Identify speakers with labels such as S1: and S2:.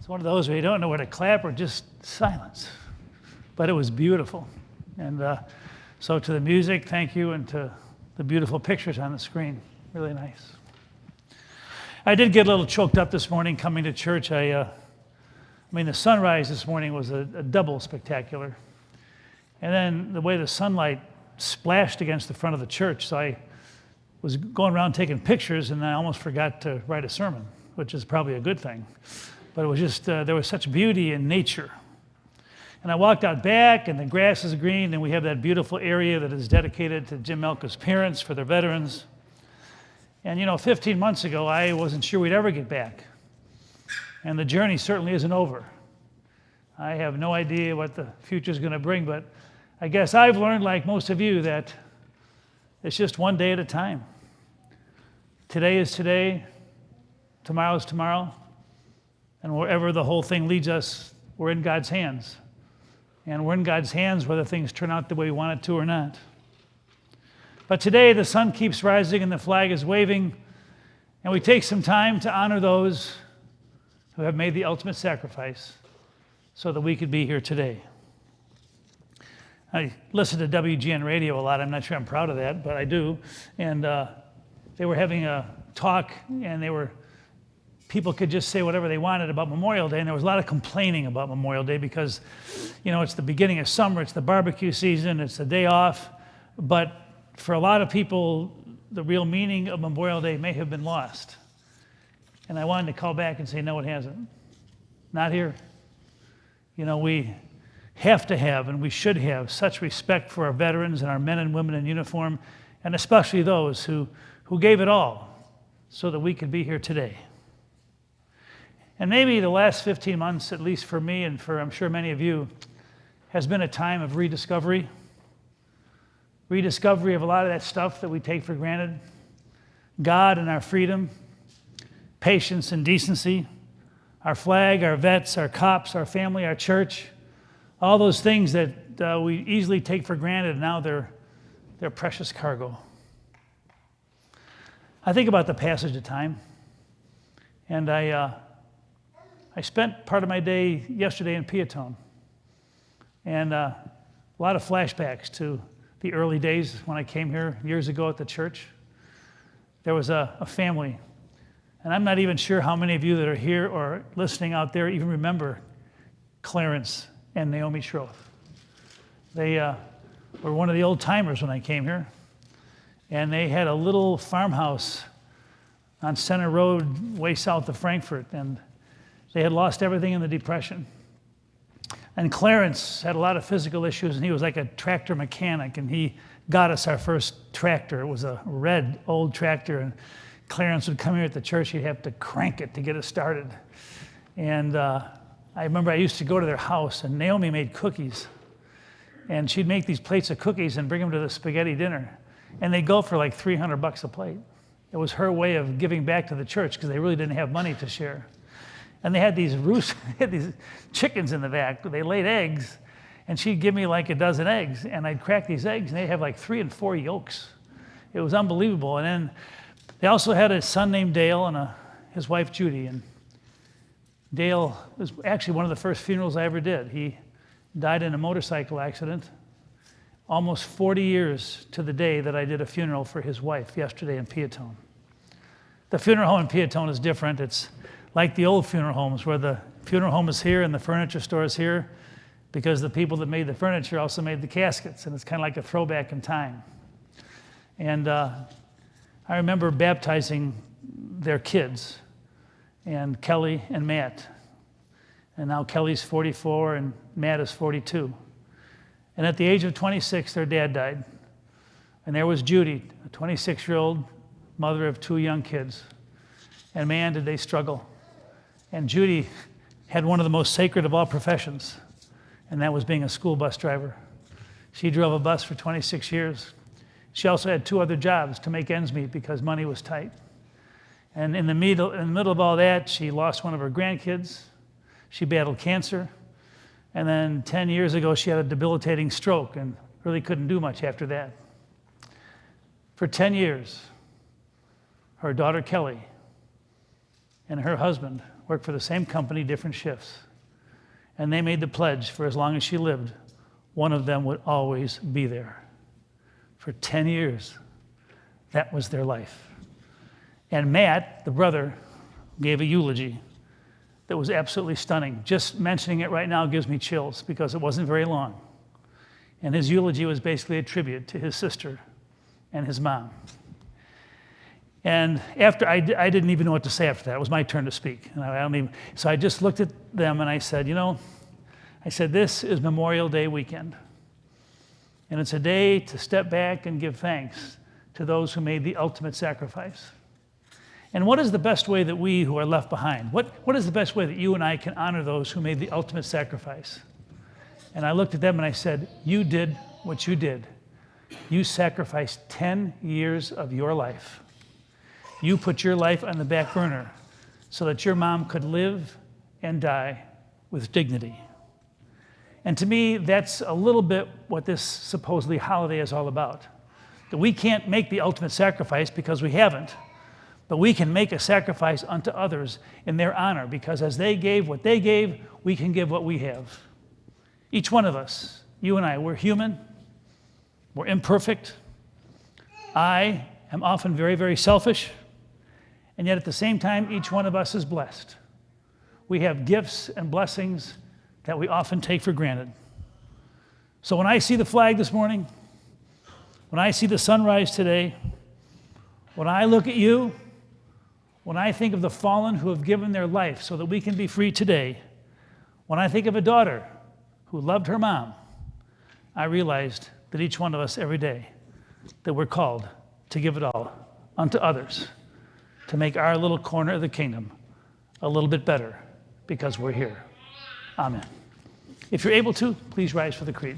S1: It's one of those where you don't know where to clap or just silence. But it was beautiful. And so to the music, thank you, and to the beautiful pictures on the screen. Really nice. I did get a little choked up this morning coming to church. The sunrise this morning was a double spectacular. And then the way the sunlight splashed against the front of the church, so I was going around taking pictures, and I almost forgot to write a sermon, which is probably a good thing. But it was just, there was such beauty in nature. And I walked out back, and the grass is green, and we have that beautiful area that is dedicated to Jim Melka's parents for their veterans. And 15 months ago, I wasn't sure we'd ever get back. And the journey certainly isn't over. I have no idea what the future's going to bring, but I guess I've learned, like most of you, that it's just one day at a time. Today is today, tomorrow is tomorrow, and wherever the whole thing leads us, we're in God's hands. And we're in God's hands whether things turn out the way we want it to or not. But today the sun keeps rising and the flag is waving, and we take some time to honor those who have made the ultimate sacrifice so that we could be here today. I listen to WGN radio a lot. I'm not sure I'm proud of that, but I do. And they were having a talk, and people could just say whatever they wanted about Memorial Day, and there was a lot of complaining about Memorial Day because, it's the beginning of summer, it's the barbecue season, it's the day off. But for a lot of people, the real meaning of Memorial Day may have been lost. And I wanted to call back and say, no, it hasn't. Not here. We have to have, and we should have, such respect for our veterans and our men and women in uniform, and especially those who gave it all so that we could be here today. And maybe the last 15 months, at least for me and for I'm sure many of you, has been a time of rediscovery. Rediscovery of a lot of that stuff that we take for granted. God and our freedom, patience and decency, our flag, our vets, our cops, our family, our church, all those things that we easily take for granted, now they're precious cargo. I think about the passage of time, and I spent part of my day yesterday in Piatone, and a lot of flashbacks to the early days when I came here years ago at the church. There was a family, and I'm not even sure how many of you that are here or listening out there even remember Clarence and Naomi Schroth. They were one of the old timers when I came here, and they had a little farmhouse on Center Road way south of Frankfurt, and they had lost everything in the Depression. And Clarence had a lot of physical issues, and he was like a tractor mechanic, and he got us our first tractor. It was a red old tractor, and Clarence would come here at the church. He'd have to crank it to get it started. And I remember I used to go to their house, and Naomi made cookies. And she'd make these plates of cookies and bring them to the spaghetti dinner. And they'd go for like $300 a plate. It was her way of giving back to the church because they really didn't have money to share. And they had these chickens in the back. They laid eggs, and she'd give me like a dozen eggs, and I'd crack these eggs, and they'd have like 3 and 4 yolks. It was unbelievable. And then they also had a son named Dale and his wife Judy. And Dale was actually one of the first funerals I ever did. He died in a motorcycle accident almost 40 years to the day that I did a funeral for his wife yesterday in Piatone. The funeral home in Piatone is different. It's like the old funeral homes where the funeral home is here and the furniture store is here because the people that made the furniture also made the caskets, and it's kind of like a throwback in time. And I remember baptizing their kids, and Kelly and Matt. And now Kelly's 44 and Matt is 42. And at the age of 26, their dad died. And there was Judy, a 26-year-old mother of 2 young kids. And man, did they struggle. And Judy had one of the most sacred of all professions, and that was being a school bus driver. She drove a bus for 26 years. She also had 2 other jobs to make ends meet because money was tight. And in the middle of all that, she lost one of her grandkids. She battled cancer. And then 10 years ago, she had a debilitating stroke and really couldn't do much after that. For 10 years, her daughter Kelly and her husband worked for the same company, different shifts. And they made the pledge for as long as she lived, one of them would always be there. For 10 years, that was their life. And Matt, the brother, gave a eulogy that was absolutely stunning. Just mentioning it right now gives me chills because it wasn't very long. And his eulogy was basically a tribute to his sister and his mom. And after I didn't even know what to say after that. It was my turn to speak. And so I just looked at them and I said, this is Memorial Day weekend. And it's a day to step back and give thanks to those who made the ultimate sacrifice. And what is the best way that we who are left behind, what is the best way that you and I can honor those who made the ultimate sacrifice? And I looked at them and I said, you did what you did. You sacrificed 10 years of your life. You put your life on the back burner so that your mom could live and die with dignity. And to me, that's a little bit what this supposedly holiday is all about. That we can't make the ultimate sacrifice because we haven't, but we can make a sacrifice unto others in their honor, because as they gave what they gave, we can give what we have. Each one of us, you and I, we're human, we're imperfect. I am often very, very selfish, and yet at the same time, each one of us is blessed. We have gifts and blessings that we often take for granted. So when I see the flag this morning, when I see the sunrise today, when I look at you, when I think of the fallen who have given their life so that we can be free today, when I think of a daughter who loved her mom, I realized that each one of us every day, that we're called to give it all unto others, to make our little corner of the kingdom a little bit better because we're here. Amen. If you're able to, please rise for the creed.